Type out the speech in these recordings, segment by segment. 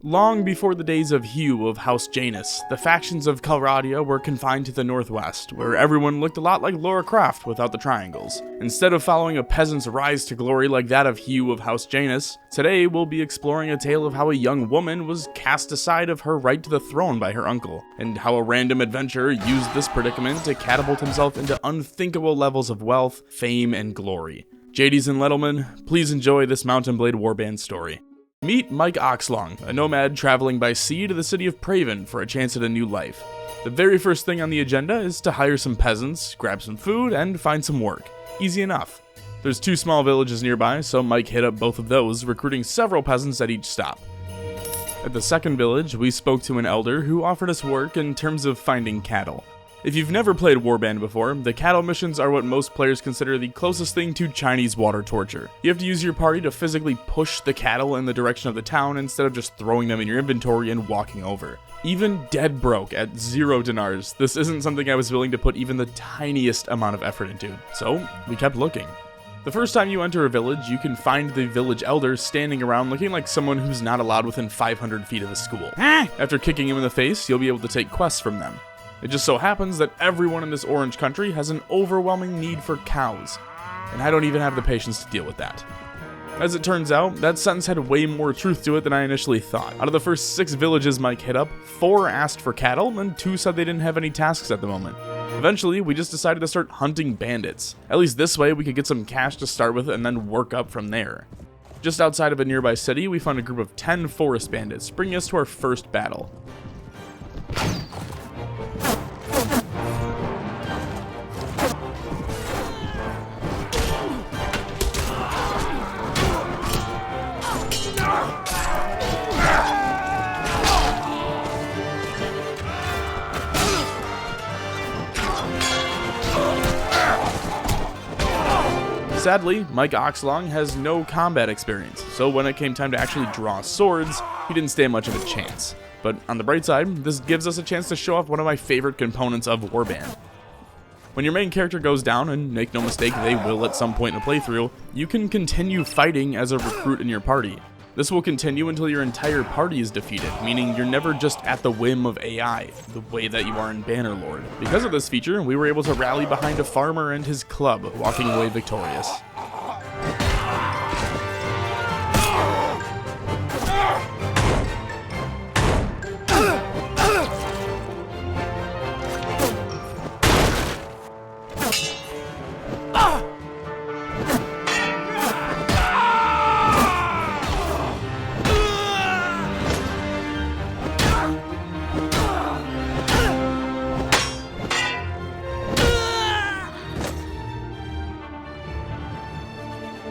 Long before the days of Hugh of House Janus, the factions of Swadia were confined to the northwest, where everyone looked a lot like Lara Croft without the triangles. Instead of following a peasant's rise to glory like that of Hugh of House Janus, today we'll be exploring a tale of how a young woman was cast aside of her right to the throne by her uncle, and how a random adventurer used this predicament to catapult himself into unthinkable levels of wealth, fame, and glory. JDs and Lettleman, please enjoy this Mount&Blade Warband story. Meet Mike Oxlong, a nomad traveling by sea to the city of Praven for a chance at a new life. The very first thing on the agenda is to hire some peasants, grab some food, and find some work. Easy enough. There's 2 small villages nearby, so Mike hit up both of those, recruiting several peasants at each stop. At the second village, we spoke to an elder who offered us work in terms of finding cattle. If you've never played Warband before, the cattle missions are what most players consider the closest thing to Chinese water torture. You have to use your party to physically push the cattle in the direction of the town instead of just throwing them in your inventory and walking over. Even dead broke at 0 dinars, this isn't something I was willing to put even the tiniest amount of effort into, so we kept looking. The first time you enter a village, you can find the village elder standing around looking like someone who's not allowed within 500 feet of a school. After kicking him in the face, you'll be able to take quests from them. It just so happens that everyone in this orange country has an overwhelming need for cows, and I don't even have the patience to deal with that. As it turns out, that sentence had way more truth to it than I initially thought. Out of the first 6 villages Mike hit up, 4 asked for cattle, and 2 said they didn't have any tasks at the moment. Eventually, we just decided to start hunting bandits. At least this way, we could get some cash to start with and then work up from there. Just outside of a nearby city, we found a group of 10 forest bandits, bringing us to our first battle. Sadly, Mike Oxlong has no combat experience, so when it came time to actually draw swords, he didn't stand much of a chance. But on the bright side, this gives us a chance to show off one of my favorite components of Warband. When your main character goes down, and make no mistake, they will at some point in the playthrough, you can continue fighting as a recruit in your party. This will continue until your entire party is defeated, meaning you're never just at the whim of AI, the way that you are in Bannerlord. Because of this feature, we were able to rally behind a farmer and his club, walking away victorious.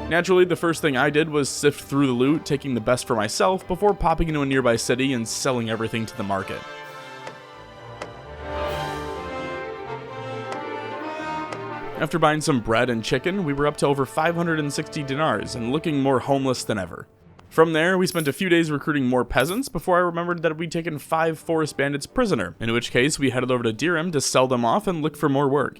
Naturally, the first thing I did was sift through the loot, taking the best for myself before popping into a nearby city and selling everything to the market. After buying some bread and chicken, we were up to over 560 dinars and looking more homeless than ever. From there, we spent a few days recruiting more peasants before I remembered that we'd taken 5 forest bandits prisoner, in which case we headed over to Dirham to sell them off and look for more work.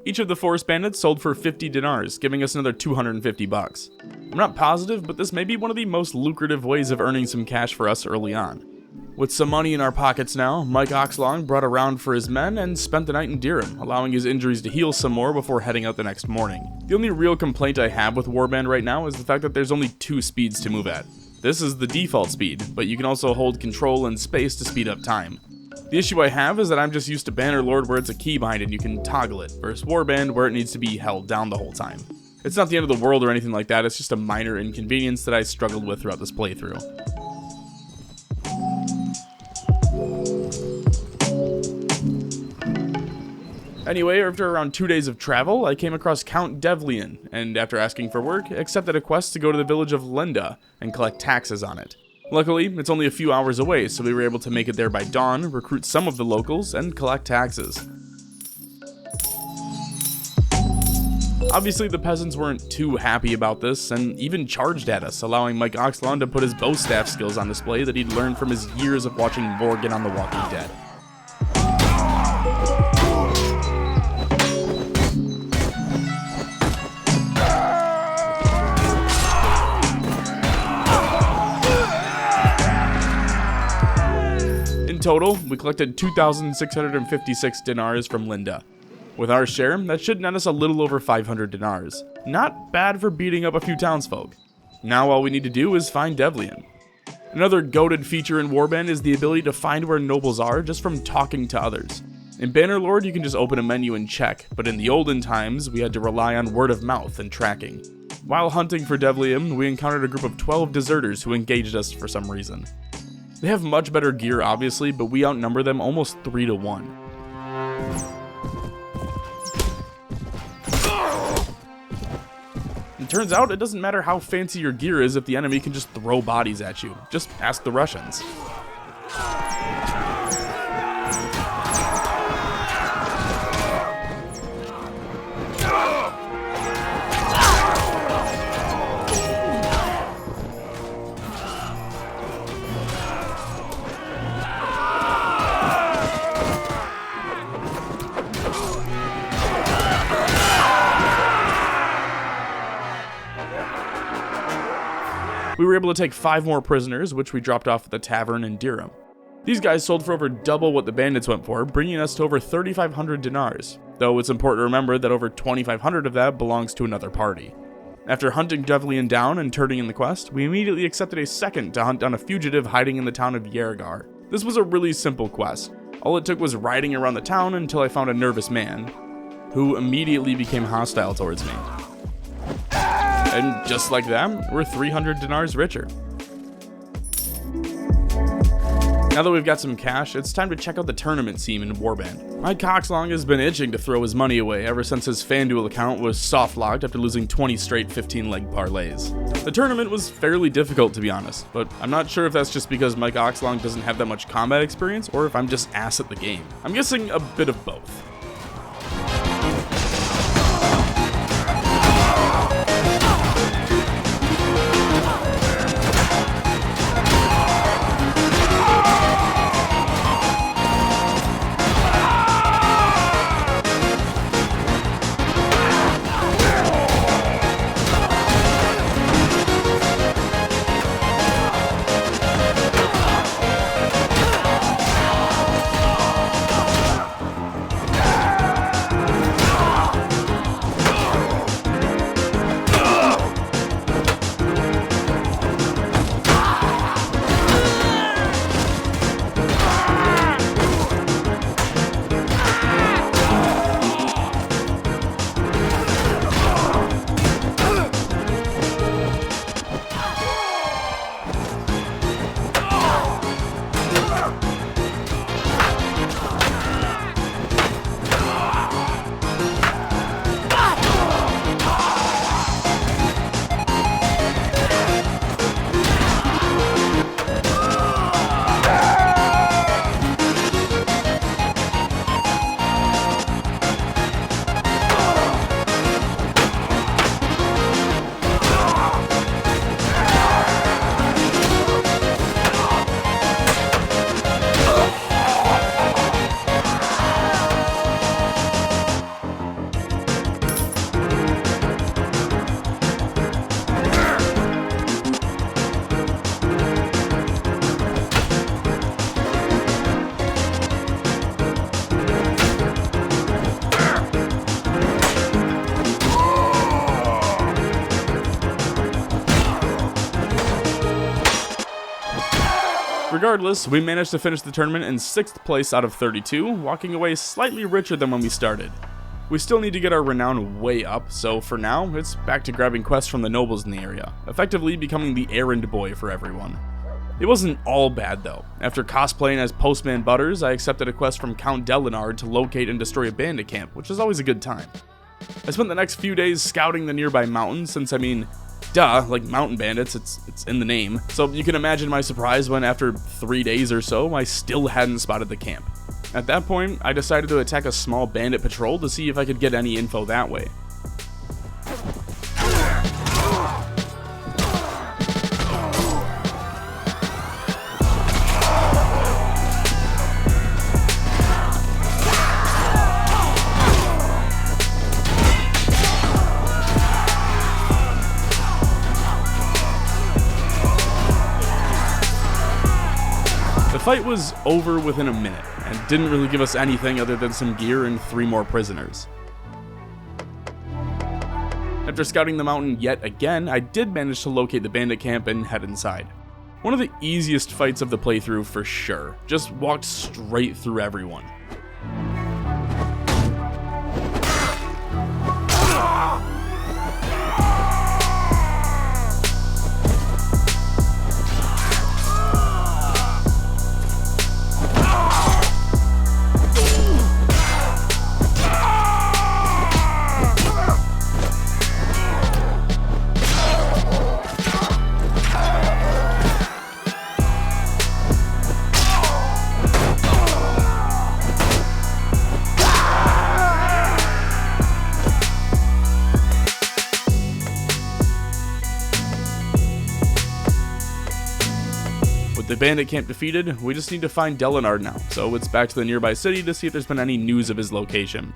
Each of the forest bandits sold for 50 dinars, giving us another 250 bucks. I'm not positive, but this may be one of the most lucrative ways of earning some cash for us early on. With some money in our pockets now, Mike Oxlong brought a round for his men and spent the night in Dirham, allowing his injuries to heal some more before heading out the next morning. The only real complaint I have with Warband right now is the fact that there's only 2 speeds to move at. This is the default speed, but you can also hold control and space to speed up time. The issue I have is that I'm just used to Bannerlord where it's a keybind and you can toggle it, versus Warband where it needs to be held down the whole time. It's not the end of the world or anything like that, it's just a minor inconvenience that I struggled with throughout this playthrough. Anyway, after around 2 days of travel, I came across Count Devlian, and after asking for work, accepted a quest to go to the village of Lenda and collect taxes on it. Luckily, it's only a few hours away, so we were able to make it there by dawn, recruit some of the locals, and collect taxes. Obviously, the peasants weren't too happy about this, and even charged at us, allowing Mike Oxlong to put his bow staff skills on display that he'd learned from his years of watching Morgan on The Walking Dead. total, we collected 2,656 dinars from Linda. With our share, that should net us a little over 500 dinars. Not bad for beating up a few townsfolk. Now all we need to do is find Devlian. Another goated feature in Warband is the ability to find where nobles are just from talking to others. In Bannerlord, you can just open a menu and check, but in the olden times, we had to rely on word of mouth and tracking. While hunting for Devlian, we encountered a group of 12 deserters who engaged us for some reason. They have much better gear, obviously, but we outnumber them almost 3 to 1. It turns out it doesn't matter how fancy your gear is if the enemy can just throw bodies at you. Just ask the Russians. We were able to take 5 more prisoners, which we dropped off at the tavern in Dirham. These guys sold for over double what the bandits went for, bringing us to over 3,500 dinars, though it's important to remember that over 2,500 of that belongs to another party. After hunting Devlian down and turning in the quest, we immediately accepted a second to hunt down a fugitive hiding in the town of Yergar. This was a really simple quest. All it took was riding around the town until I found a nervous man, who immediately became hostile towards me. And just like that, we're 300 dinars richer. Now that we've got some cash, it's time to check out the tournament scene in Warband. Mike Oxlong has been itching to throw his money away ever since his FanDuel account was soft-locked after losing 20 straight 15-leg parlays. The tournament was fairly difficult, to be honest, but I'm not sure if that's just because Mike Oxlong doesn't have that much combat experience or if I'm just ass at the game. I'm guessing a bit of both. Regardless, we managed to finish the tournament in 6th place out of 32, walking away slightly richer than when we started. We still need to get our renown way up, so for now, it's back to grabbing quests from the nobles in the area, effectively becoming the errand boy for everyone. It wasn't all bad though. After cosplaying as Postman Butters, I accepted a quest from Count Delinard to locate and destroy a bandit camp, which is always a good time. I spent the next few days scouting the nearby mountains, since duh, like mountain bandits, it's in the name. So you can imagine my surprise when after 3 days or so, I still hadn't spotted the camp. At that point, I decided to attack a small bandit patrol to see if I could get any info that way. The fight was over within a minute, and didn't really give us anything other than some gear and 3 more prisoners. After scouting the mountain yet again, I did manage to locate the bandit camp and head inside. One of the easiest fights of the playthrough for sure, just walked straight through everyone. With the bandit camp defeated, we just need to find Delenard now, so it's back to the nearby city to see if there's been any news of his location.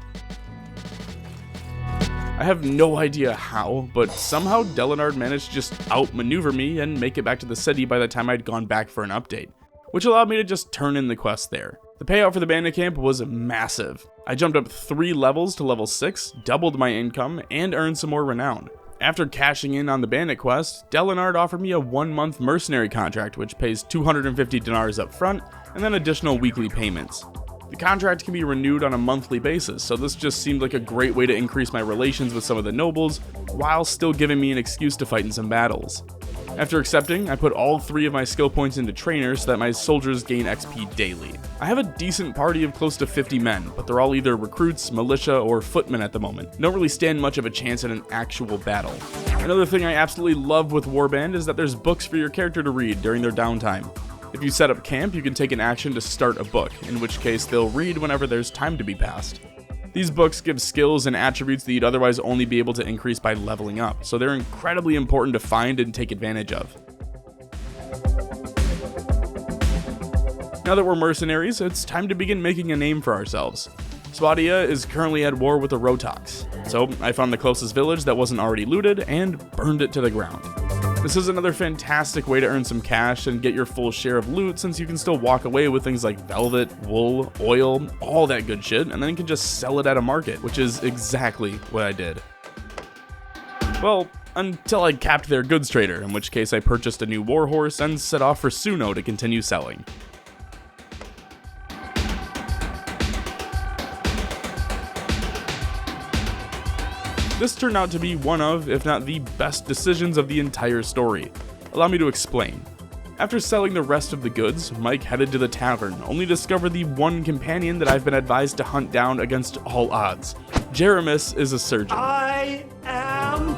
I have no idea how, but somehow Delenard managed to just outmaneuver me and make it back to the city by the time I'd gone back for an update, which allowed me to just turn in the quest there. The payout for the bandit camp was massive. I jumped up 3 levels to level 6, doubled my income, and earned some more renown. After cashing in on the bandit quest, Delenard offered me a 1-month mercenary contract which pays 250 dinars up front and then additional weekly payments. The contract can be renewed on a monthly basis, so this just seemed like a great way to increase my relations with some of the nobles while still giving me an excuse to fight in some battles. After accepting, I put all 3 of my skill points into trainer so that my soldiers gain XP daily. I have a decent party of close to 50 men, but they're all either recruits, militia, or footmen at the moment. Don't really stand much of a chance in an actual battle. Another thing I absolutely love with Warband is that there's books for your character to read during their downtime. If you set up camp, you can take an action to start a book, in which case they'll read whenever there's time to be passed. These books give skills and attributes that you'd otherwise only be able to increase by leveling up, so they're incredibly important to find and take advantage of. Now that we're mercenaries, it's time to begin making a name for ourselves. Swadia is currently at war with the Rotox, so I found the closest village that wasn't already looted and burned it to the ground. This is another fantastic way to earn some cash and get your full share of loot, since you can still walk away with things like velvet, wool, oil, all that good shit, and then you can just sell it at a market, which is exactly what I did. Well, until I capped their goods trader, in which case I purchased a new warhorse and set off for Suno to continue selling. This turned out to be one of, if not the best decisions of the entire story. Allow me to explain. After selling the rest of the goods, Mike headed to the tavern, only to discover the one companion that I've been advised to hunt down against all odds. Jeremis is a surgeon. I am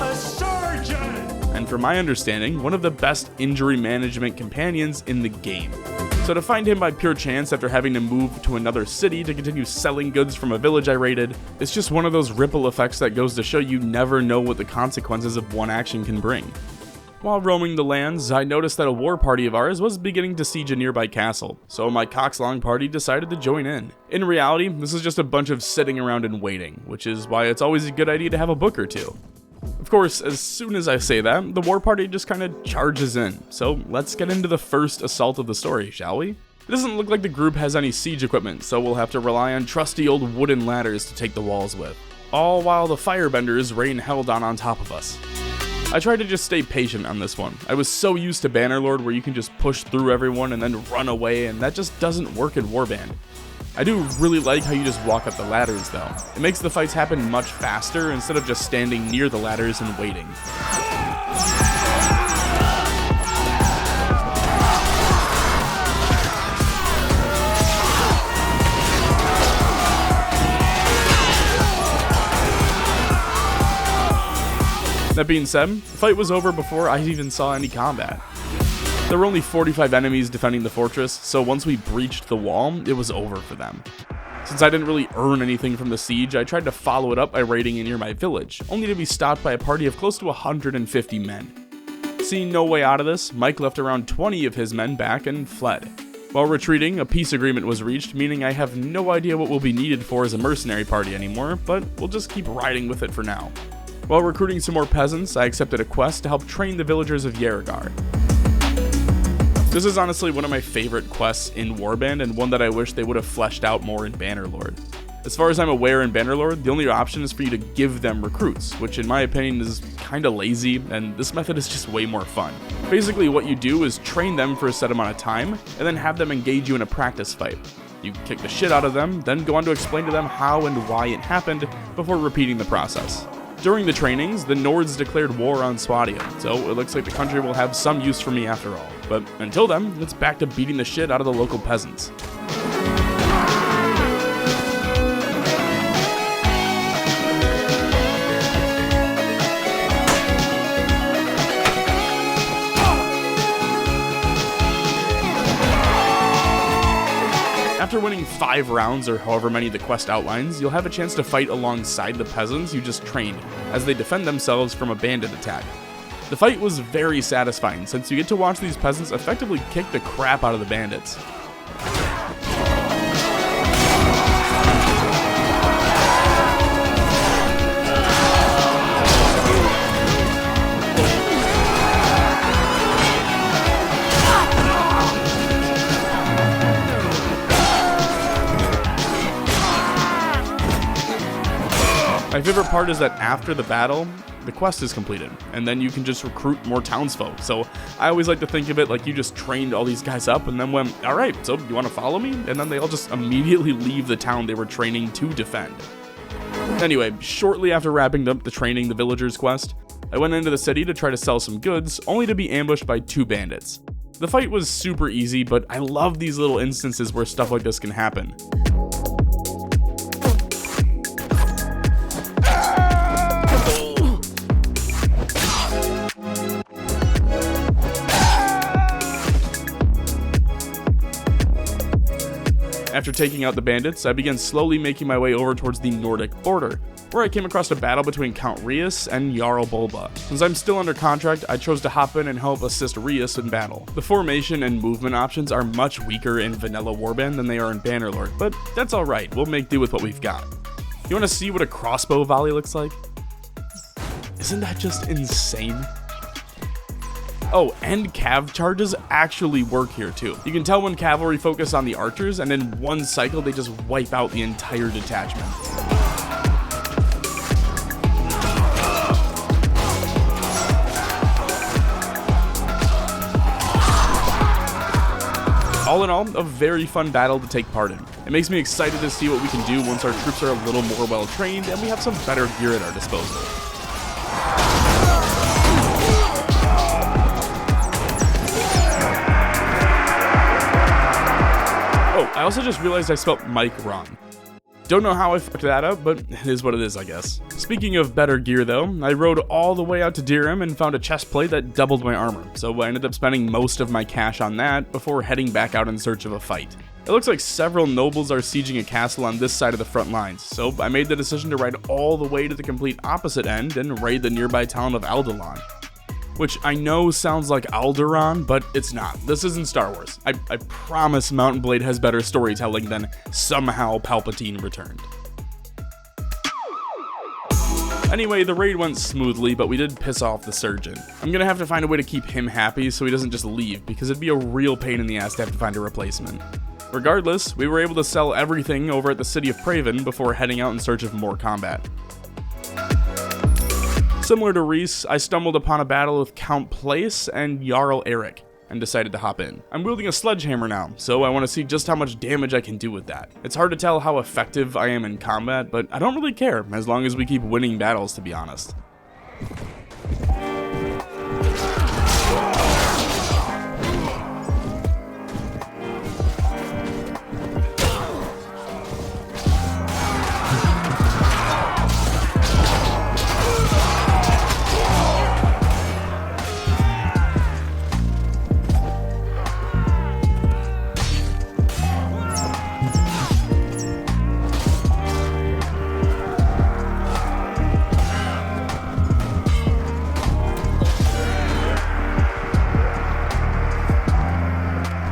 a surgeon! And from my understanding, one of the best injury management companions in the game. So to find him by pure chance after having to move to another city to continue selling goods from a village I raided, it's just one of those ripple effects that goes to show you never know what the consequences of one action can bring. While roaming the lands, I noticed that a war party of ours was beginning to siege a nearby castle, so my Oxlong party decided to join in. In reality, this is just a bunch of sitting around and waiting, which is why it's always a good idea to have a book or two. Of course, as soon as I say that, the war party just kinda charges in, so let's get into the first assault of the story, shall we? It doesn't look like the group has any siege equipment, so we'll have to rely on trusty old wooden ladders to take the walls with, all while the firebenders rain hell down on top of us. I tried to just stay patient on this one. I was so used to Bannerlord where you can just push through everyone and then run away, and that just doesn't work in Warband. I do really like how you just walk up the ladders though. It makes the fights happen much faster instead of just standing near the ladders and waiting. That being said, the fight was over before I even saw any combat. There were only 45 enemies defending the fortress, so once we breached the wall, it was over for them. Since I didn't really earn anything from the siege, I tried to follow it up by raiding a nearby village, only to be stopped by a party of close to 150 men. Seeing no way out of this, Mike left around 20 of his men back and fled. While retreating, a peace agreement was reached, meaning I have no idea what we'll be needed for as a mercenary party anymore, but we'll just keep riding with it for now. While recruiting some more peasants, I accepted a quest to help train the villagers of Yeregar. This is honestly one of my favorite quests in Warband, and one that I wish they would have fleshed out more in Bannerlord. As far as I'm aware in Bannerlord, the only option is for you to give them recruits, which in my opinion is kinda lazy, and this method is just way more fun. Basically what you do is train them for a set amount of time, and then have them engage you in a practice fight. You kick the shit out of them, then go on to explain to them how and why it happened, before repeating the process. During the trainings, the Nords declared war on Swadia, so it looks like the country will have some use for me after all. But until then, it's back to beating the shit out of the local peasants. After winning 5 rounds, or however many the quest outlines, you'll have a chance to fight alongside the peasants you just trained, as they defend themselves from a bandit attack. The fight was very satisfying, since you get to watch these peasants effectively kick the crap out of the bandits. My favorite part is that after the battle, the quest is completed, and then you can just recruit more townsfolk. So I always like to think of it like you just trained all these guys up and then went, alright, so you want to follow me? And then they all just immediately leave the town they were training to defend. Anyway, shortly after wrapping up the training the villagers quest, I went into the city to try to sell some goods, only to be ambushed by 2 bandits. The fight was super easy, but I love these little instances where stuff like this can happen. After taking out the bandits, I began slowly making my way over towards the Nordic border, where I came across a battle between Count Rias and Jarl Bulba. Since I'm still under contract, I chose to hop in and help assist Rias in battle. The formation and movement options are much weaker in vanilla Warband than they are in Bannerlord, but that's alright, we'll make do with what we've got. You wanna see what a crossbow volley looks like? Isn't that just insane? Oh, and cav charges actually work here too. You can tell when cavalry focus on the archers, and in one cycle they just wipe out the entire detachment. All in all, a very fun battle to take part in. It makes me excited to see what we can do once our troops are a little more well trained and we have some better gear at our disposal. Oh, I also just realized I spelled Mike wrong. Don't know how I fucked that up, but it is what it is, I guess. Speaking of better gear though, I rode all the way out to Dirham and found a chest plate that doubled my armor, so I ended up spending most of my cash on that before heading back out in search of a fight. It looks like several nobles are sieging a castle on this side of the front lines, so I made the decision to ride all the way to the complete opposite end and raid the nearby town of Alderaan. Which I know sounds like Alderaan, but it's not. This isn't Star Wars. I promise Mount&Blade has better storytelling than somehow Palpatine returned. Anyway, the raid went smoothly, but we did piss off the surgeon. I'm gonna have to find a way to keep him happy so he doesn't just leave, because it'd be a real pain in the ass to have to find a replacement. Regardless, we were able to sell everything over at the city of Praven before heading out in search of more combat. Similar to Reese, I stumbled upon a battle with Count Place and Jarl Eric, and decided to hop in. I'm wielding a sledgehammer now, so I want to see just how much damage I can do with that. It's hard to tell how effective I am in combat, but I don't really care, as long as we keep winning battles, to be honest.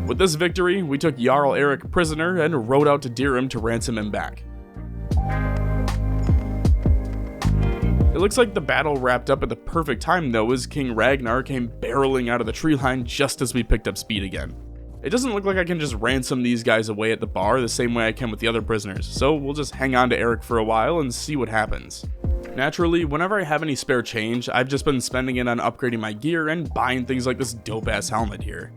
With this victory, we took Jarl Eric prisoner and rode out to Dirham to ransom him back. It looks like the battle wrapped up at the perfect time though, as King Ragnar came barreling out of the tree line just as we picked up speed again. It doesn't look like I can just ransom these guys away at the bar the same way I can with the other prisoners, so we'll just hang on to Eric for a while and see what happens. Naturally, whenever I have any spare change, I've just been spending it on upgrading my gear and buying things like this dope-ass helmet here.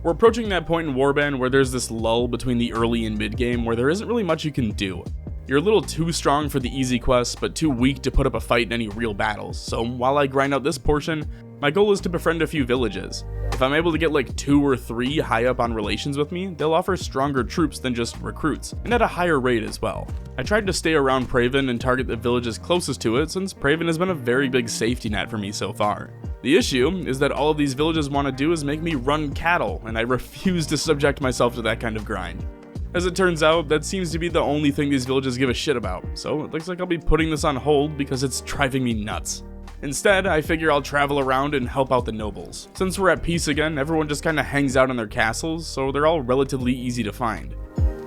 We're approaching that point in Warband where there's this lull between the early and mid game where there isn't really much you can do. You're a little too strong for the easy quests, but too weak to put up a fight in any real battles, so while I grind out this portion, my goal is to befriend a few villages. If I'm able to get like 2 or 3 high up on relations with me, they'll offer stronger troops than just recruits, and at a higher rate as well. I tried to stay around Praven and target the villages closest to it since Praven has been a very big safety net for me so far. The issue is that all of these villages want to do is make me run cattle, and I refuse to subject myself to that kind of grind. As it turns out, that seems to be the only thing these villages give a shit about, so it looks like I'll be putting this on hold because it's driving me nuts. Instead, I figure I'll travel around and help out the nobles. Since we're at peace again, everyone just kinda hangs out in their castles, so they're all relatively easy to find.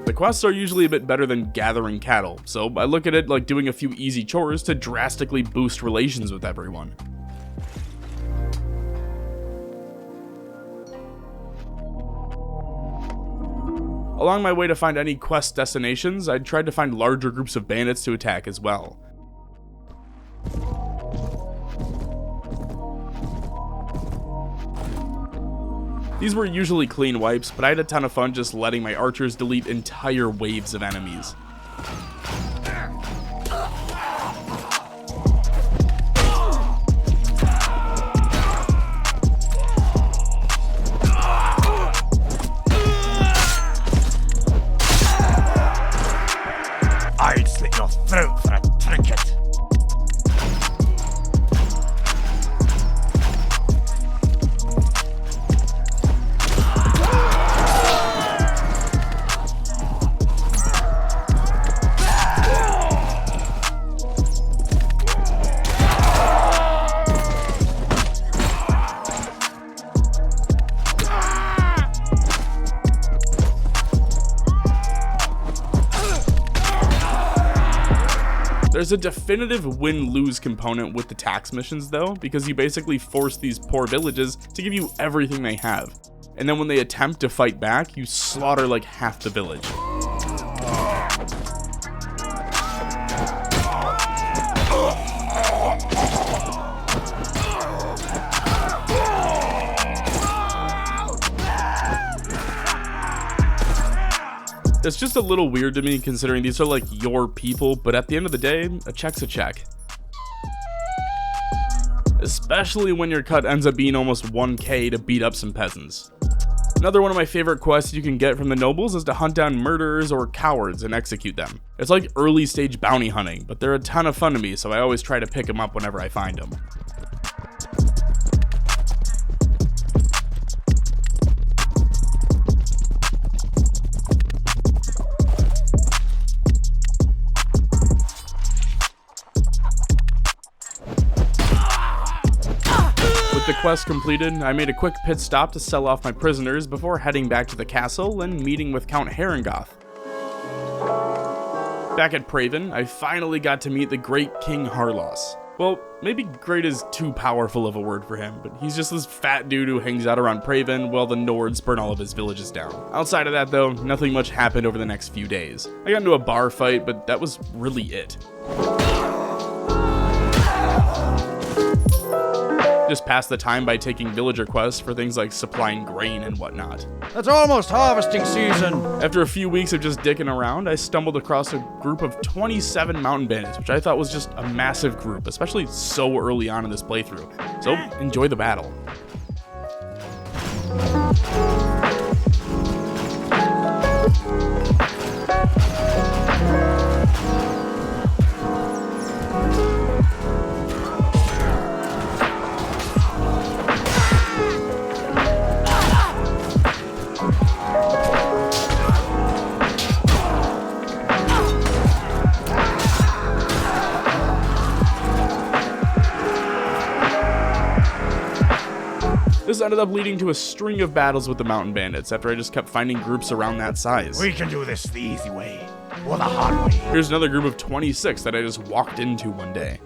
The quests are usually a bit better than gathering cattle, so I look at it like doing a few easy chores to drastically boost relations with everyone. Along my way to find any quest destinations, I tried to find larger groups of bandits to attack as well. These were usually clean wipes, but I had a ton of fun just letting my archers delete entire waves of enemies. I'd slit your throat for a trinket. There's a definitive win-lose component with the tax missions though, because you basically force these poor villages to give you everything they have. And then when they attempt to fight back, you slaughter like half the village. It's just a little weird to me considering these are like your people, but at the end of the day, a check's a check. Especially when your cut ends up being almost 1k to beat up some peasants. Another one of my favorite quests you can get from the nobles is to hunt down murderers or cowards and execute them. It's like early stage bounty hunting, but they're a ton of fun to me, so I always try to pick them up whenever I find them. The quest completed, I made a quick pit stop to sell off my prisoners before heading back to the castle and meeting with Count Harengoth. Back at Praven, I finally got to meet the great King Harlos. Well, maybe great is too powerful of a word for him, but he's just this fat dude who hangs out around Praven while the Nords burn all of his villages down. Outside of that though, nothing much happened over the next few days. I got into a bar fight, but that was really it. Just pass the time by taking villager quests for things like supplying grain and whatnot. It's almost harvesting season! After a few weeks of just dicking around, I stumbled across a group of 27 mountain bandits, which I thought was just a massive group, especially so early on in this playthrough. So, enjoy the battle. This ended up leading to a string of battles with the mountain bandits after I just kept finding groups around that size. We can do this the easy way, or the hard way. Here's another group of 26 that I just walked into one day.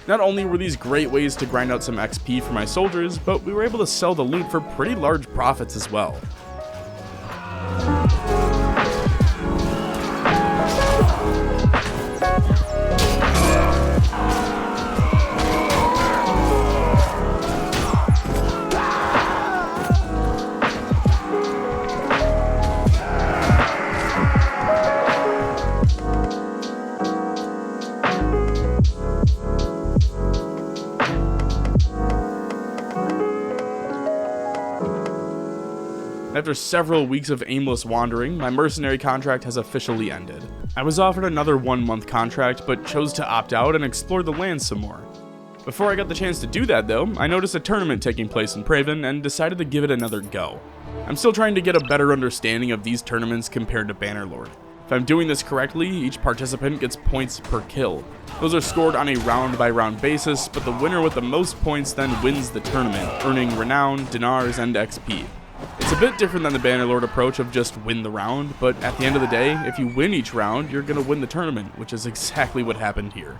Not only were these great ways to grind out some XP for my soldiers, but we were able to sell the loot for pretty large profits as well. After several weeks of aimless wandering, my mercenary contract has officially ended. I was offered another 1-month contract, but chose to opt out and explore the land some more. Before I got the chance to do that though, I noticed a tournament taking place in Praven and decided to give it another go. I'm still trying to get a better understanding of these tournaments compared to Bannerlord. If I'm doing this correctly, each participant gets points per kill. Those are scored on a round-by-round basis, but the winner with the most points then wins the tournament, earning renown, dinars, and XP. It's a bit different than the Bannerlord approach of just win the round, but at the end of the day, if you win each round, you're gonna win the tournament, which is exactly what happened here.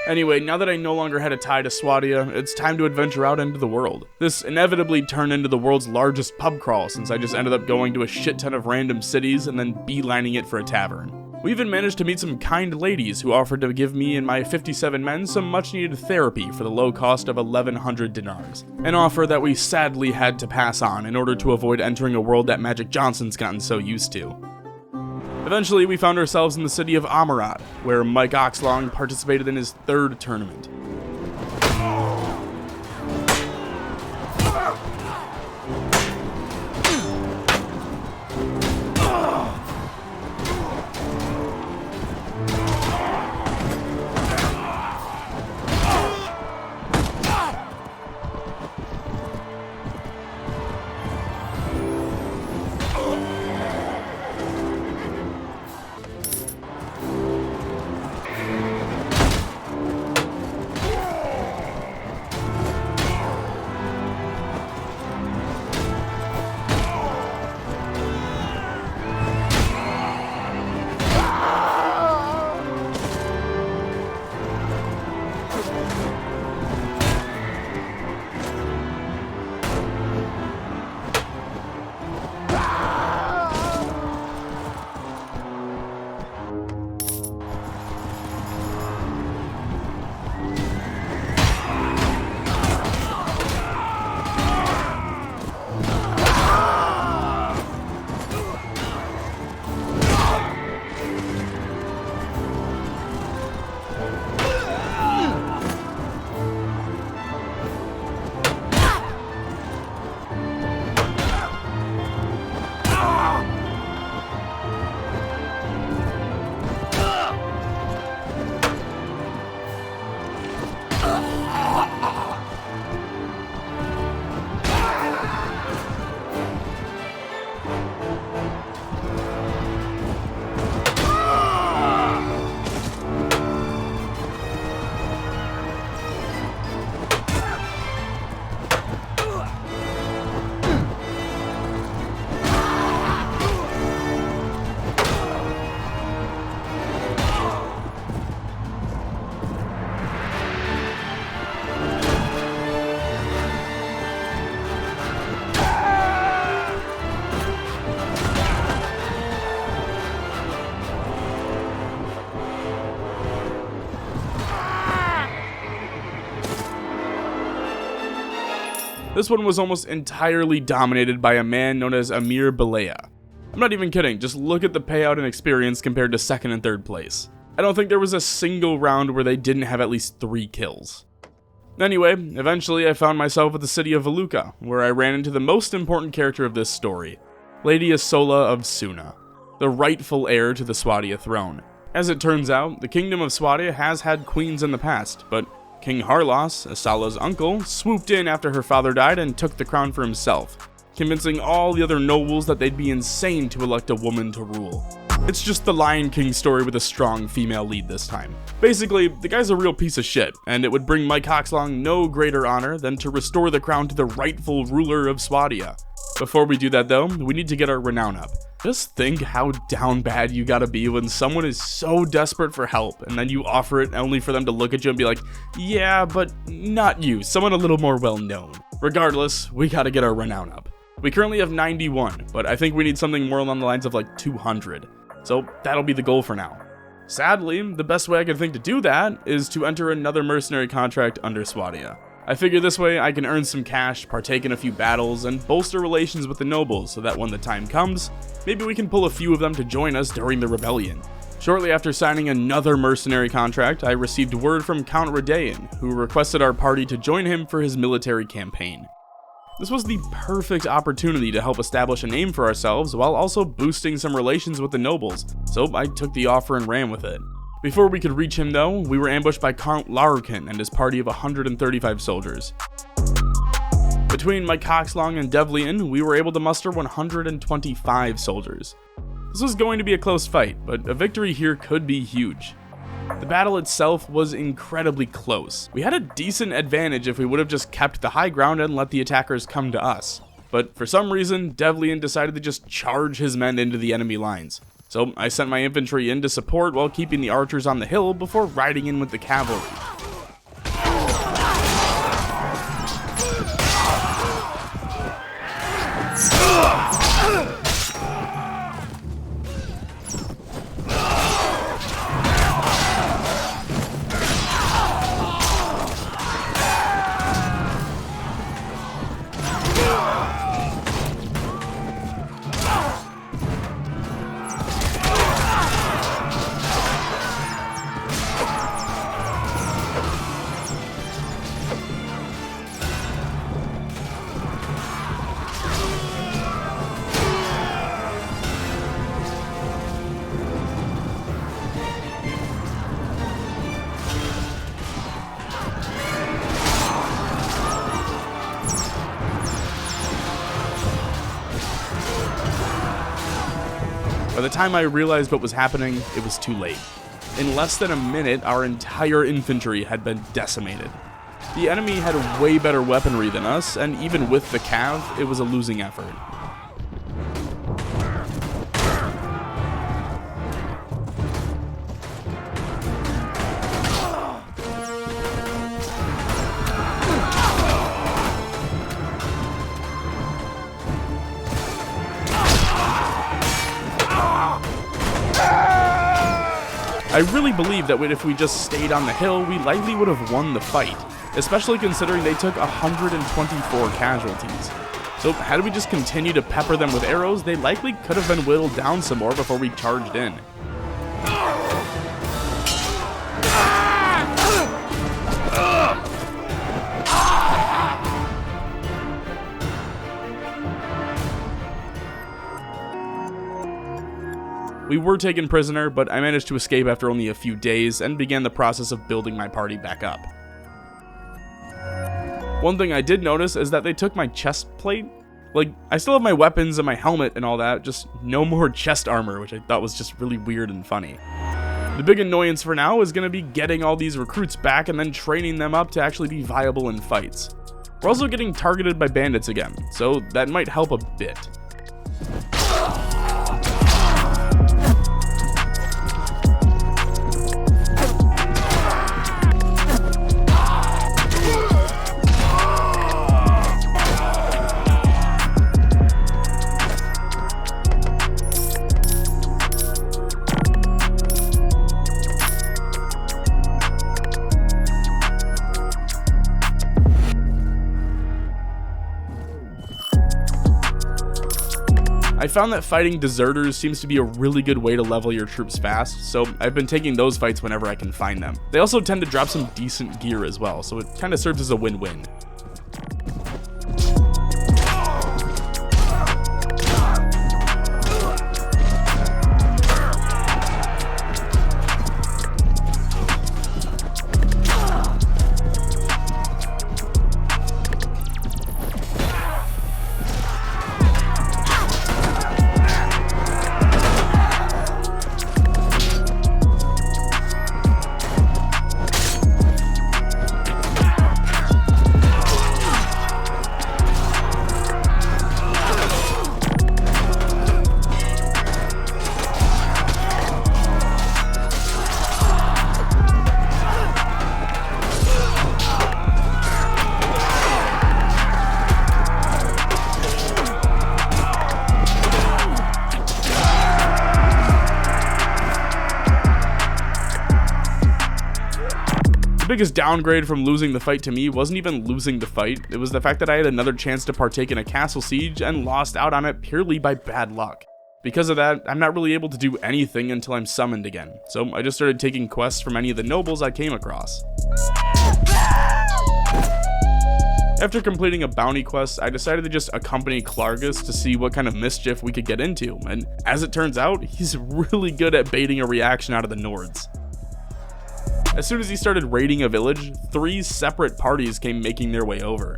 Anyway, now that I no longer had a tie to Swadia, it's time to adventure out into the world. This inevitably turned into the world's largest pub crawl, since I just ended up going to a shit ton of random cities and then beelining it for a tavern. We even managed to meet some kind ladies who offered to give me and my 57 men some much needed therapy for the low cost of 1,100 dinars. An offer that we sadly had to pass on in order to avoid entering a world that Magic Johnson's gotten so used to. Eventually, we found ourselves in the city of Amarat, where Mike Oxlong participated in his third tournament. This one was almost entirely dominated by a man known as Amir Balea. I'm not even kidding, just look at the payout and experience compared to 2nd and 3rd place. I don't think there was a single round where they didn't have at least 3 kills. Anyway, eventually I found myself at the city of Veluca, where I ran into the most important character of this story, Lady Isola of Suna, the rightful heir to the Swadia throne. As it turns out, the kingdom of Swadia has had queens in the past, but King Harlos, Isola's uncle, swooped in after her father died and took the crown for himself, convincing all the other nobles that they'd be insane to elect a woman to rule. It's just the Lion King story with a strong female lead this time. Basically, the guy's a real piece of shit, and it would bring Mike Oxlong no greater honor than to restore the crown to the rightful ruler of Swadia. Before we do that though, we need to get our renown up. Just think how down bad you gotta be when someone is so desperate for help, and then you offer it only for them to look at you and be like, yeah, but not you, someone a little more well known. Regardless, we gotta get our renown up. We currently have 91, but I think we need something more along the lines of like 200. So that'll be the goal for now. Sadly, the best way I can think to do that is to enter another mercenary contract under Swadia. I figure this way I can earn some cash, partake in a few battles, and bolster relations with the nobles so that when the time comes, maybe we can pull a few of them to join us during the rebellion. Shortly after signing another mercenary contract, I received word from Count Redaean, who requested our party to join him for his military campaign. This was the perfect opportunity to help establish a name for ourselves while also boosting some relations with the nobles, so I took the offer and ran with it. Before we could reach him though, we were ambushed by Count Larkin and his party of 135 soldiers. Between Mike Oxlong and Devlian, we were able to muster 125 soldiers. This was going to be a close fight, but a victory here could be huge. The battle itself was incredibly close. We had a decent advantage if we would have just kept the high ground and let the attackers come to us. But for some reason, Devlian decided to just charge his men into the enemy lines. So I sent my infantry in to support while keeping the archers on the hill before riding in with the cavalry. By the time I realized what was happening, it was too late. In less than a minute, our entire infantry had been decimated. The enemy had way better weaponry than us, and even with the cav, it was a losing effort. I really believe that if we just stayed on the hill, we likely would have won the fight, especially considering they took 124 casualties. So had we just continued to pepper them with arrows, they likely could have been whittled down some more before we charged in. We were taken prisoner, but I managed to escape after only a few days and began the process of building my party back up. One thing I did notice is that they took my chest plate. Like, I still have my weapons and my helmet and all that, just no more chest armor, which I thought was just really weird and funny. The big annoyance for now is going to be getting all these recruits back and then training them up to actually be viable in fights. We're also getting targeted by bandits again, so that might help a bit. I found that fighting deserters seems to be a really good way to level your troops fast, so I've been taking those fights whenever I can find them. They also tend to drop some decent gear as well, so it kind of serves as a win-win. The biggest downgrade from losing the fight to me wasn't even losing the fight, it was the fact that I had another chance to partake in a castle siege and lost out on it purely by bad luck. Because of that, I'm not really able to do anything until I'm summoned again, so I just started taking quests from any of the nobles I came across. After completing a bounty quest, I decided to just accompany Clargus to see what kind of mischief we could get into, and as it turns out, he's really good at baiting a reaction out of the Nords. As soon as he started raiding a village, 3 separate parties came making their way over.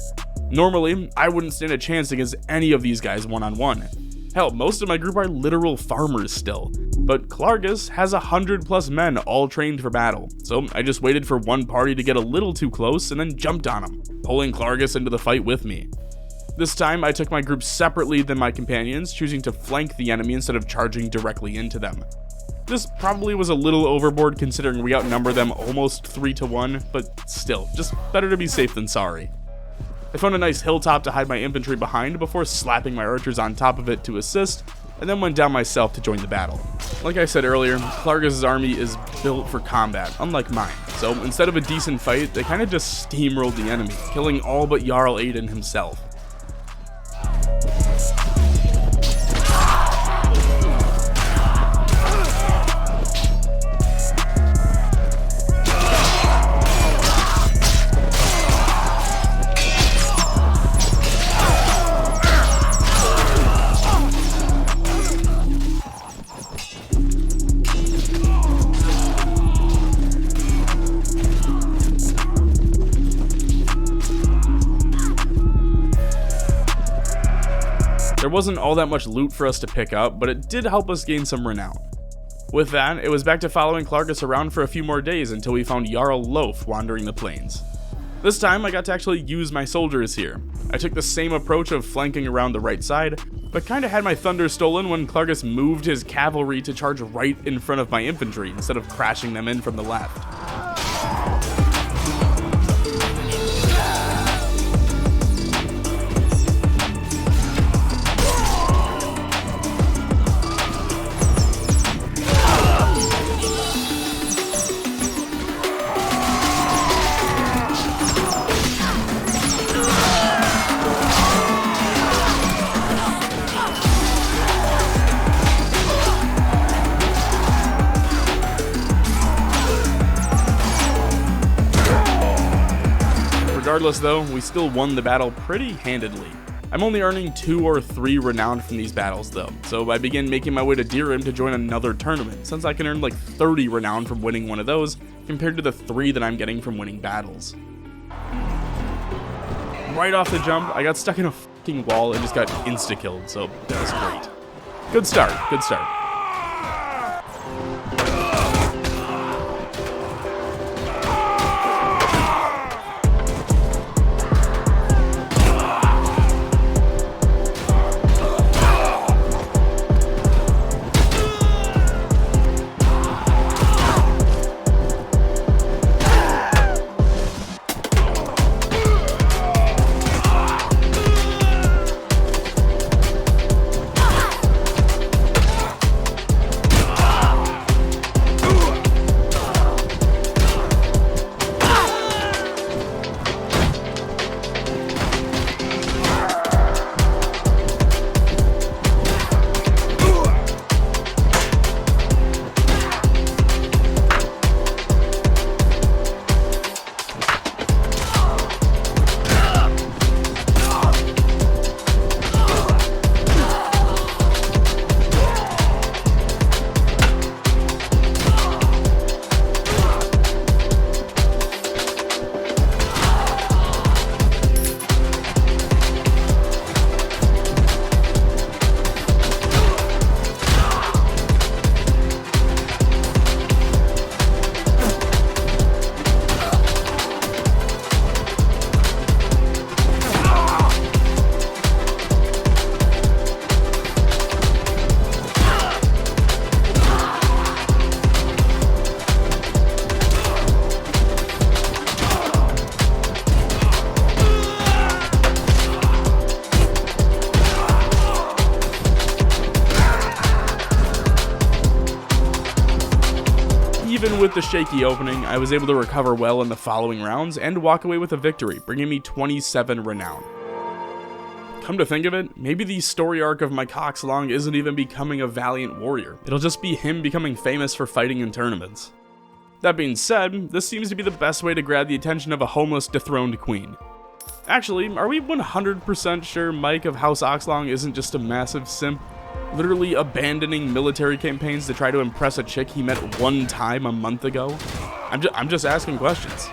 Normally, I wouldn't stand a chance against any of these guys one-on-one. Hell, most of my group are literal farmers still, but Clargus has 100+ men all trained for battle, so I just waited for one party to get a little too close and then jumped on him, pulling Clargus into the fight with me. This time, I took my group separately than my companions, choosing to flank the enemy instead of charging directly into them. This probably was a little overboard considering we outnumber them almost 3-1, but still, just better to be safe than sorry. I found a nice hilltop to hide my infantry behind before slapping my archers on top of it to assist, and then went down myself to join the battle. Like I said earlier, Clargus' army is built for combat, unlike mine, so instead of a decent fight, they kinda just steamrolled the enemy, killing all but Jarl Aiden himself. There wasn't all that much loot for us to pick up, but it did help us gain some renown. With that, it was back to following Clargus around for a few more days until we found Jarl Loaf wandering the plains. This time, I got to actually use my soldiers here. I took the same approach of flanking around the right side, but kinda had my thunder stolen when Clargus moved his cavalry to charge right in front of my infantry instead of crashing them in from the left. Regardless though, we still won the battle pretty handedly. I'm only earning 2 or 3 renown from these battles though, so I began making my way to Dirham to join another tournament, since I can earn like 30 renown from winning one of those, compared to the 3 that I'm getting from winning battles. Right off the jump, I got stuck in a fucking wall and just got insta-killed, so that was great. Good start, good start. Even with the shaky opening, I was able to recover well in the following rounds and walk away with a victory, bringing me 27 renown. Come to think of it, maybe the story arc of Mike Oxlong isn't even becoming a valiant warrior. It'll just be him becoming famous for fighting in tournaments. That being said, this seems to be the best way to grab the attention of a homeless dethroned queen. Actually, are we 100% sure Mike of House Oxlong isn't just a massive simp? Literally abandoning military campaigns to try to impress a chick he met one time a month ago? I'm just asking questions.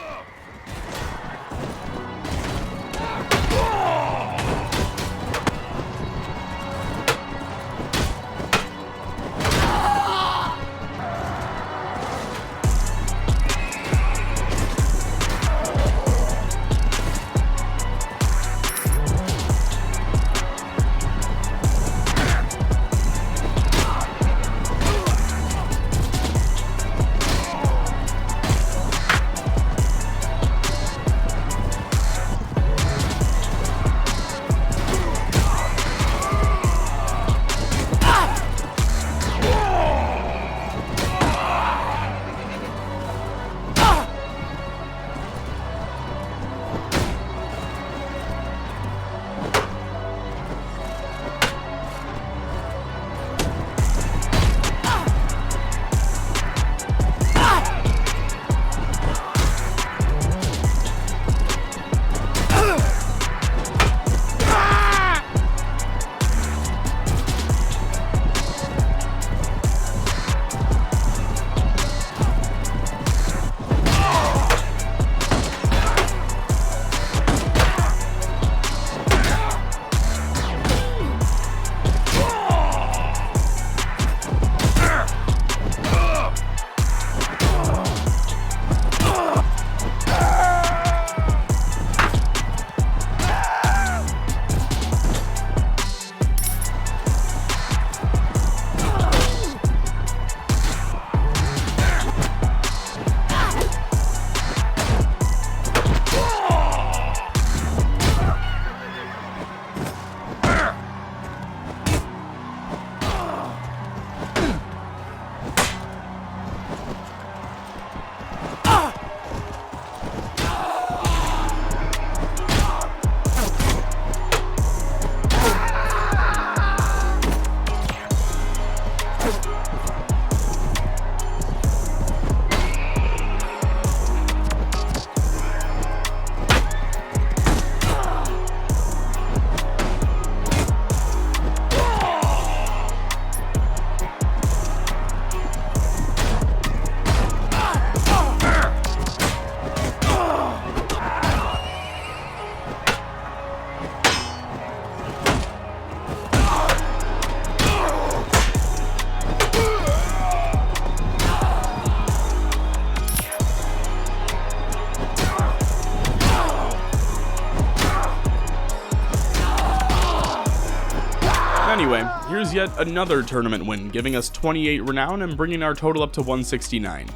Anyway, here's yet another tournament win, giving us 28 renown and bringing our total up to 169.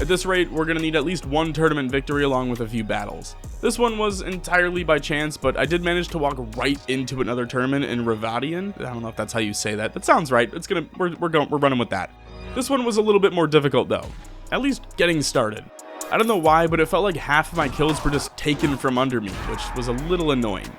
At this rate, we're going to need at least one tournament victory along with a few battles. This one was entirely by chance, but I did manage to walk right into another tournament in Ravadian. I don't know if that's how you say that. That sounds right. We're running with that. This one was a little bit more difficult though, at least getting started. I don't know why, but it felt like half of my kills were just taken from under me, which was a little annoying.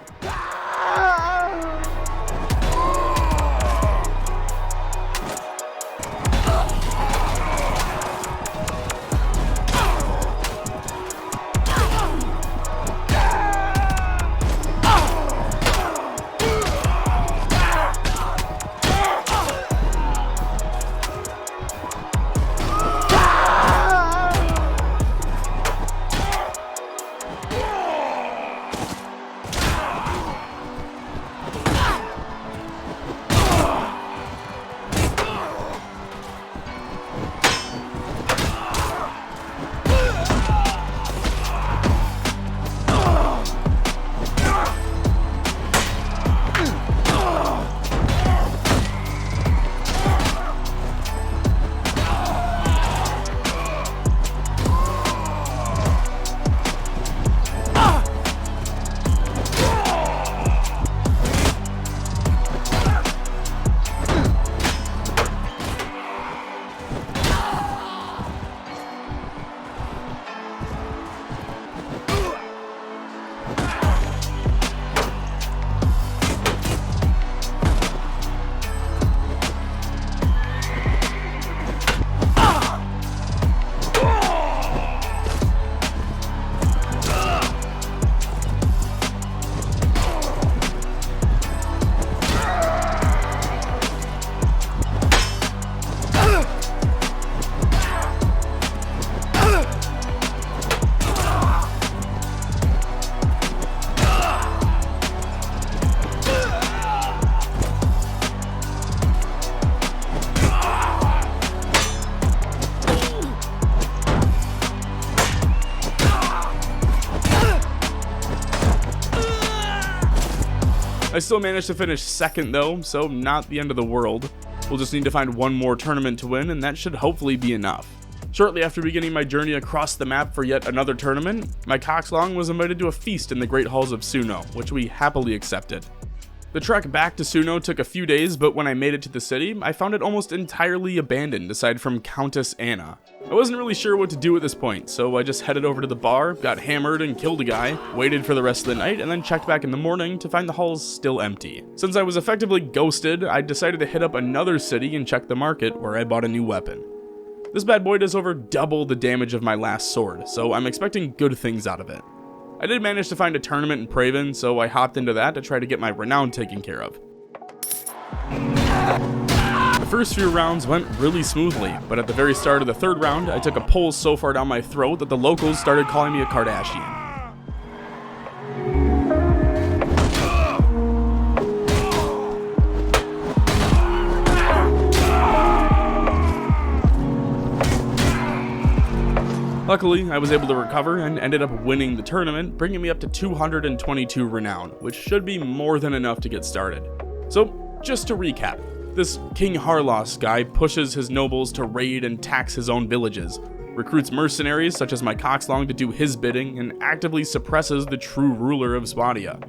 I still managed to finish second though, so not the end of the world. We'll just need to find one more tournament to win, and that should hopefully be enough. Shortly after beginning my journey across the map for yet another tournament, Mike Oxlong was invited to a feast in the Great Halls of Suno, which we happily accepted. The trek back to Suno took a few days, but when I made it to the city, I found it almost entirely abandoned aside from Countess Anna. I wasn't really sure what to do at this point, so I just headed over to the bar, got hammered and killed a guy, waited for the rest of the night, and then checked back in the morning to find the halls still empty. Since I was effectively ghosted, I decided to hit up another city and check the market, where I bought a new weapon. This bad boy does over double the damage of my last sword, so I'm expecting good things out of it. I did manage to find a tournament in Praven, so I hopped into that to try to get my renown taken care of. The first few rounds went really smoothly, but at the very start of the third round, I took a pull so far down my throat that the locals started calling me a Kardashian. Luckily, I was able to recover and ended up winning the tournament, bringing me up to 222 renown, which should be more than enough to get started. So, just to recap, this King Harlos guy pushes his nobles to raid and tax his own villages, recruits mercenaries such as Mike Oxlong to do his bidding, and actively suppresses the true ruler of Swadia.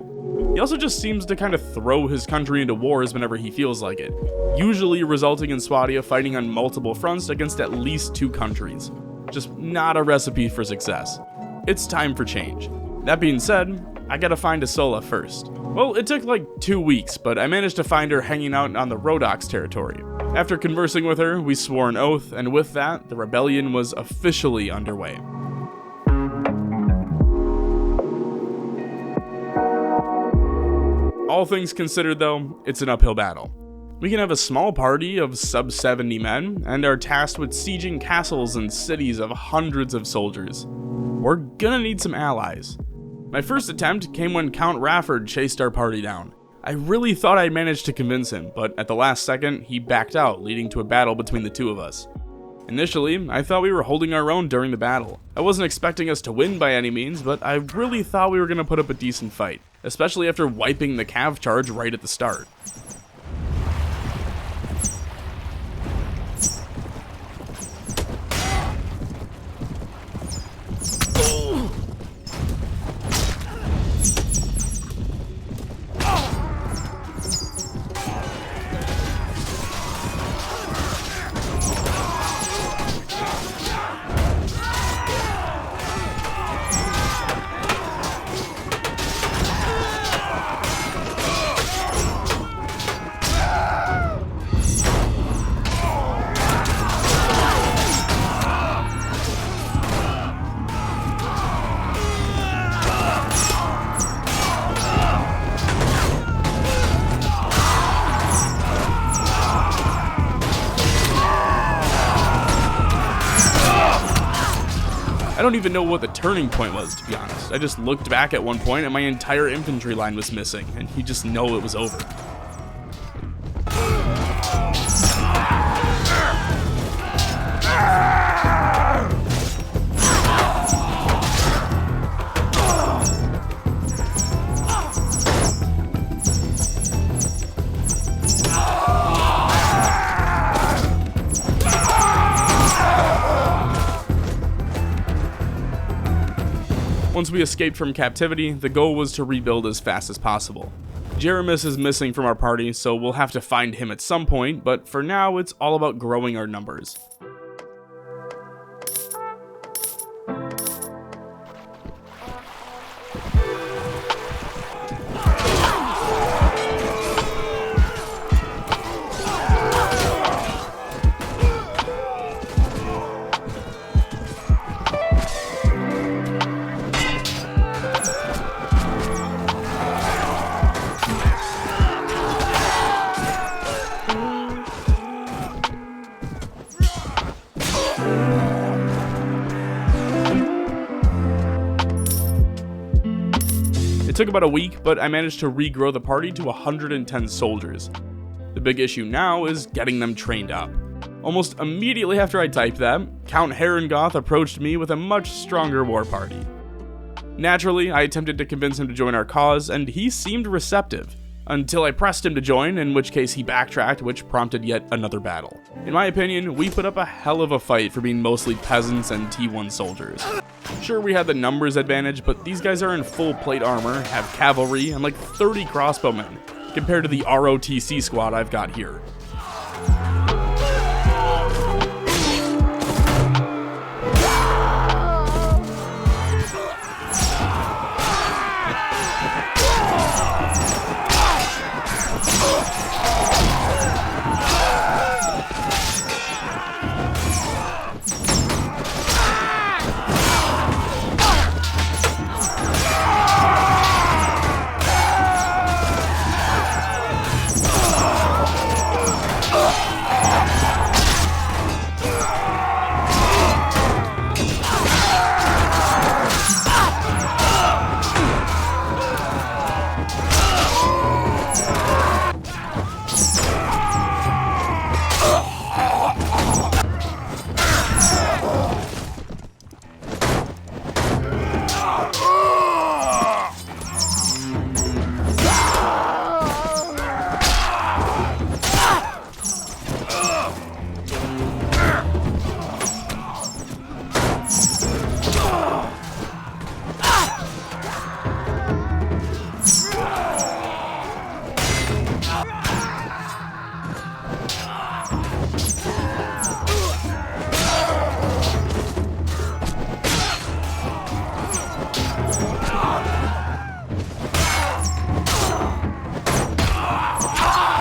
He also just seems to kind of throw his country into wars whenever he feels like it, usually resulting in Swadia fighting on multiple fronts against at least 2 countries. Just not a recipe for success. It's time for change. That being said, I gotta find Isola first. Well, it took like 2 weeks, but I managed to find her hanging out on the Rhodox territory. After conversing with her, we swore an oath, and with that, the rebellion was officially underway. All things considered though, it's an uphill battle. We can have a small party of sub-70 men, and are tasked with sieging castles and cities of hundreds of soldiers. We're gonna need some allies. My first attempt came when Count Rafford chased our party down. I really thought I'd managed to convince him, but at the last second, he backed out, leading to a battle between the two of us. Initially, I thought we were holding our own during the battle. I wasn't expecting us to win by any means, but I really thought we were gonna put up a decent fight, especially after wiping the cav charge right at the start. I don't even know what the turning point was, to be honest. I just looked back at one point and my entire infantry line was missing, and you just know it was over. Once we escaped from captivity, the goal was to rebuild as fast as possible. Jeremis is missing from our party, so we'll have to find him at some point, but for now it's all about growing our numbers. It took about a week, but I managed to regrow the party to 110 soldiers. The big issue now is getting them trained up. Almost immediately after I typed that, Count Harengoth approached me with a much stronger war party. Naturally, I attempted to convince him to join our cause, and he seemed receptive. until I pressed him to join, in which case he backtracked, which prompted yet another battle. In my opinion, we put up a hell of a fight for being mostly peasants and T1 soldiers. Sure, we had the numbers advantage, but these guys are in full plate armor, have cavalry, and like 30 crossbowmen, compared to the ROTC squad I've got here.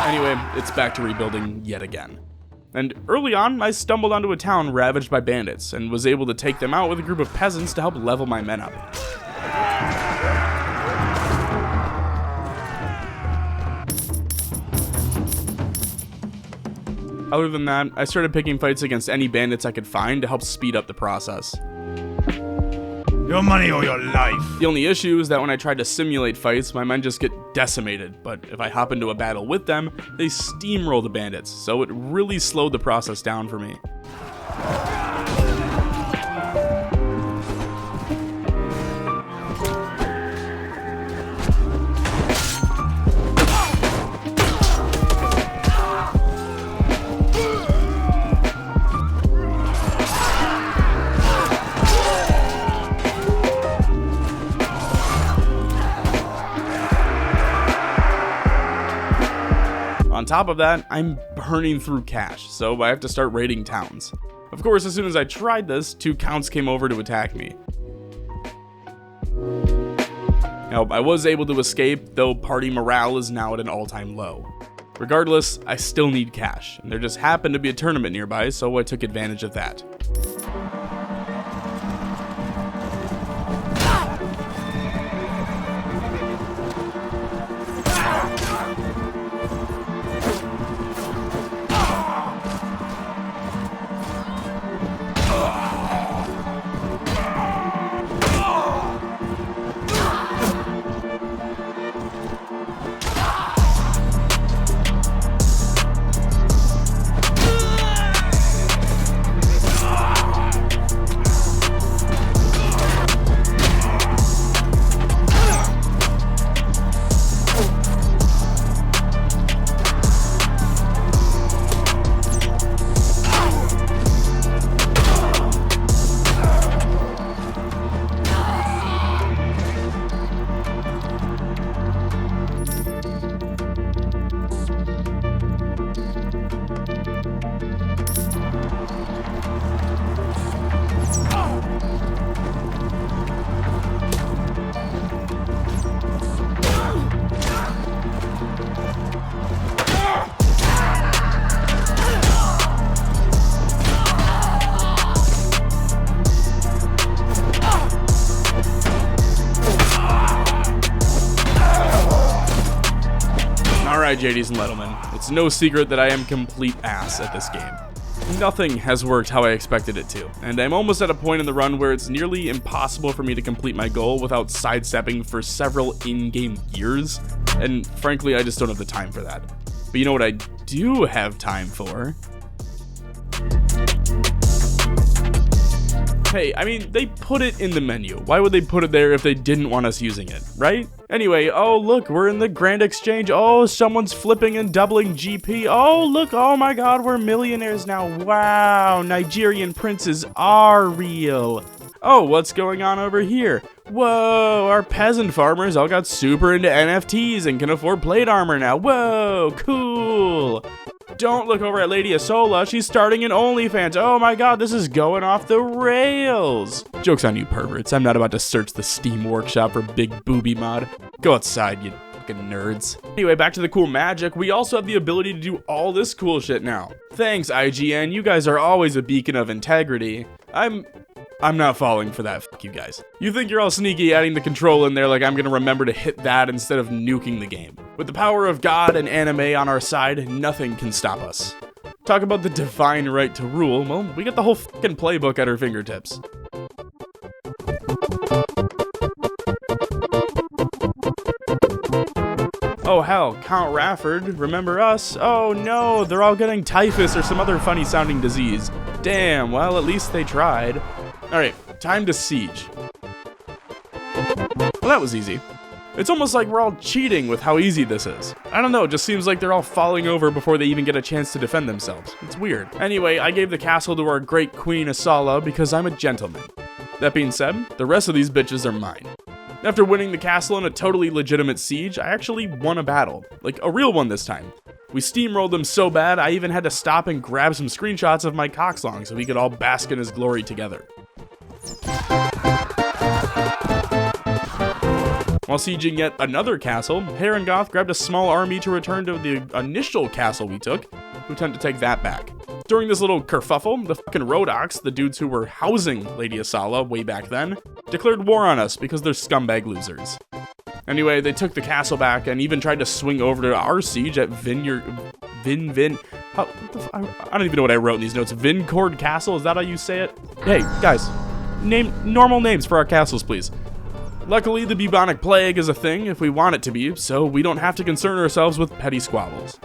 Anyway, it's back to rebuilding yet again. And early on, I stumbled onto a town ravaged by bandits, and was able to take them out with a group of peasants to help level my men up. Other than that, I started picking fights against any bandits I could find to help speed up the process. Your money or your life. The only issue is that when I tried to simulate fights, my men just get decimated, but if I hop into a battle with them, they steamroll the bandits, so it really slowed the process down for me. On top of that, I'm burning through cash, so I have to start raiding towns. Of course, as soon as I tried this, 2 counts came over to attack me. Now, I was able to escape, though party morale is now at an all-time low. Regardless, I still need cash, and there just happened to be a tournament nearby, so I took advantage of that. Alright, JDs and Lettlemen, it's no secret that I am complete ass at this game. Nothing has worked how I expected it to, and I'm almost at a point in the run where it's nearly impossible for me to complete my goal without sidestepping for several in-game years, and frankly, I just don't have the time for that. But you know what I do have time for? Hey, I mean, they put it in the menu. Why would they put it there if they didn't want us using it, right? Anyway, oh look, we're in the Grand Exchange. Oh, someone's flipping and doubling GP. Oh, look, oh my god, we're millionaires now. Wow, Nigerian princes are real. Oh, what's going on over here? Whoa, our peasant farmers all got super into NFTs and can afford plate armor now. Whoa, cool. Don't look over at Lady Isola, she's starting an OnlyFans. Oh my god, this is going off the rails. Joke's on you perverts, I'm not about to search the Steam workshop for big booby mod. Go outside, you fucking nerds. Anyway, back to the cool magic, we also have the ability to do all this cool shit now. Thanks, IGN, you guys are always a beacon of integrity. I'm not falling for that, fuck you guys. You think you're all sneaky adding the control in there like I'm gonna remember to hit that instead of nuking the game. With the power of God and anime on our side, nothing can stop us. Talk about the divine right to rule, well, we got the whole fucking playbook at our fingertips. Oh hell, Count Rafford, remember us? Oh no, they're all getting typhus or some other funny sounding disease. Damn, well at least they tried. Alright, time to siege. Well, that was easy. It's almost like we're all cheating with how easy this is. I don't know, it just seems like they're all falling over before they even get a chance to defend themselves. It's weird. Anyway, I gave the castle to our great queen Asala because I'm a gentleman. That being said, the rest of these bitches are mine. After winning the castle in a totally legitimate siege, I actually won a battle. Like, a real one this time. We steamrolled them so bad, I even had to stop and grab some screenshots of Mike Oxlong so we could all bask in his glory together. While sieging yet another castle, Harengoth grabbed a small army to return to the initial castle we took, who tend to take that back. During this little kerfuffle, the fucking Rodox, the dudes who were housing Lady Asala way back then, declared war on us because they're scumbag losers. Anyway, they took the castle back and even tried to swing over to our siege at I don't even know what I wrote in these notes. Vincord Castle, is that how you say it? Hey, guys, name normal names for our castles, please. Luckily, the bubonic plague is a thing if we want it to be, so we don't have to concern ourselves with petty squabbles.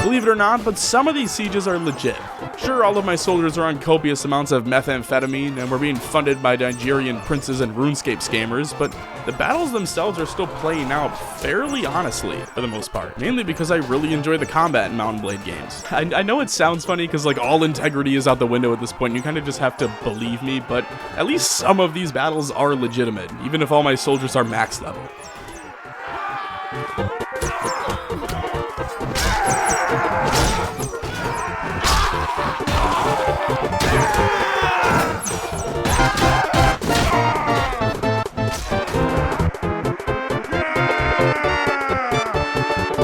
Believe it or not, but some of these sieges are legit. Sure, all of my soldiers are on copious amounts of methamphetamine, and we're being funded by Nigerian princes and RuneScape scammers, but the battles themselves are still playing out fairly honestly, for the most part. Mainly because I really enjoy the combat in Mount&Blade games. I know it sounds funny, because like all integrity is out the window at this point, and you kind of just have to believe me, but at least some of these battles are legitimate, even if all my soldiers are max level.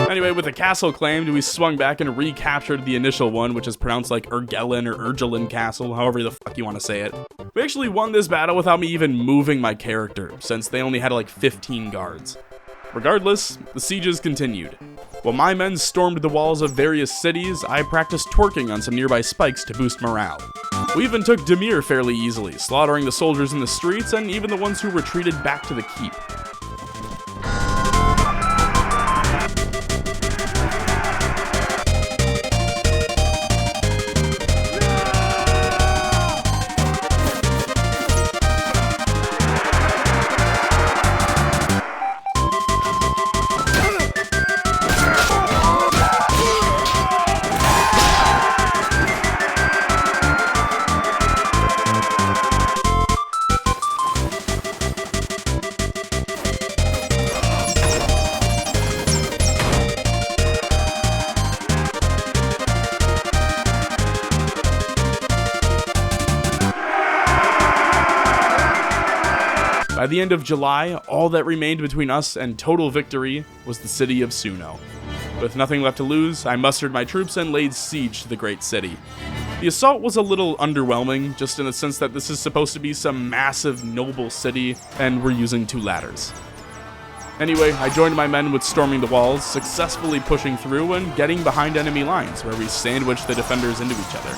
Anyway, with the castle claimed, we swung back and recaptured the initial one, which is pronounced like Urgellen or Urgellen Castle, however the fuck you want to say it. We actually won this battle without me even moving my character, since they only had like 15 guards. Regardless, the sieges continued. While my men stormed the walls of various cities, I practiced twerking on some nearby spikes to boost morale. We even took Demir fairly easily, slaughtering the soldiers in the streets and even the ones who retreated back to the keep. By the end of July, all that remained between us and total victory was the city of Suno. With nothing left to lose, I mustered my troops and laid siege to the great city. The assault was a little underwhelming, just in the sense that this is supposed to be some massive, noble city, and we're using 2 ladders. Anyway, I joined my men with storming the walls, successfully pushing through and getting behind enemy lines, where we sandwiched the defenders into each other.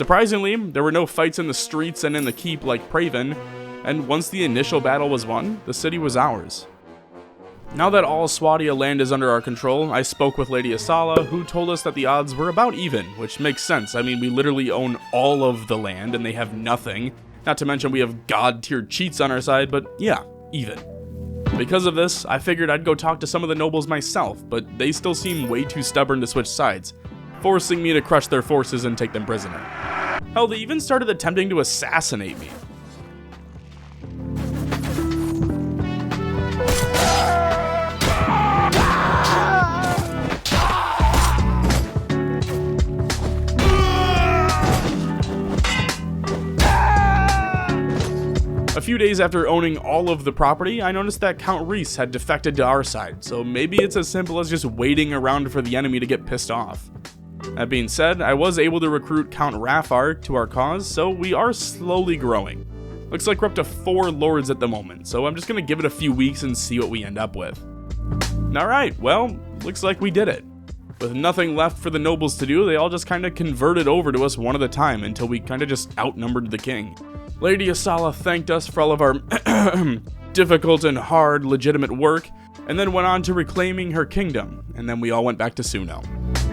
Surprisingly, there were no fights in the streets and in the keep like Praven, and once the initial battle was won, the city was ours. Now that all Swadia land is under our control, I spoke with Lady Asala, who told us that the odds were about even, which makes sense. I mean, we literally own all of the land and they have nothing. Not to mention we have god-tier cheats on our side, but yeah, even. Because of this, I figured I'd go talk to some of the nobles myself, but they still seem way too stubborn to switch sides, forcing me to crush their forces and take them prisoner. Hell, they even started attempting to assassinate me. A few days after owning all of the property, I noticed that Count Reese had defected to our side, so maybe it's as simple as just waiting around for the enemy to get pissed off. That being said, I was able to recruit Count Raffar to our cause, so we are slowly growing. Looks like we're up to 4 lords at the moment, so I'm just gonna give it a few weeks and see what we end up with. Alright, well, looks like we did it. With nothing left for the nobles to do, they all just kinda converted over to us one at a time until we kinda just outnumbered the king. Lady Asala thanked us for all of our difficult and hard legitimate work, and then went on to reclaiming her kingdom, and then we all went back to Suno.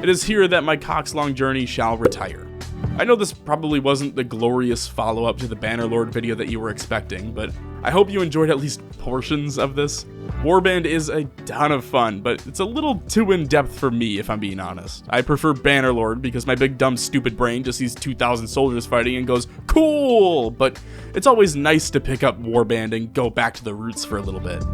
It is here that my Oxlong journey shall retire. I know this probably wasn't the glorious follow-up to the Bannerlord video that you were expecting, but I hope you enjoyed at least portions of this. Warband is a ton of fun, but it's a little too in-depth for me, if I'm being honest. I prefer Bannerlord because my big dumb stupid brain just sees 2,000 soldiers fighting and goes, cool! But it's always nice to pick up Warband and go back to the roots for a little bit.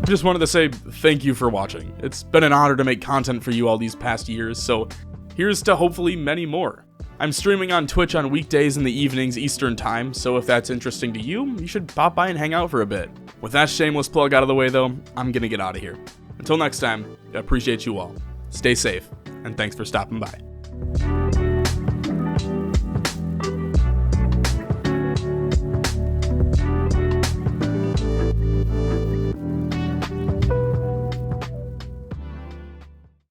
I just wanted to say thank you for watching. It's been an honor to make content for you all these past years, so here's to hopefully many more. I'm streaming on Twitch on weekdays in the evenings Eastern time, so if that's interesting to you, you should pop by and hang out for a bit. With that shameless plug out of the way though, I'm gonna get out of here. Until next time, I appreciate you all. Stay safe, and thanks for stopping by.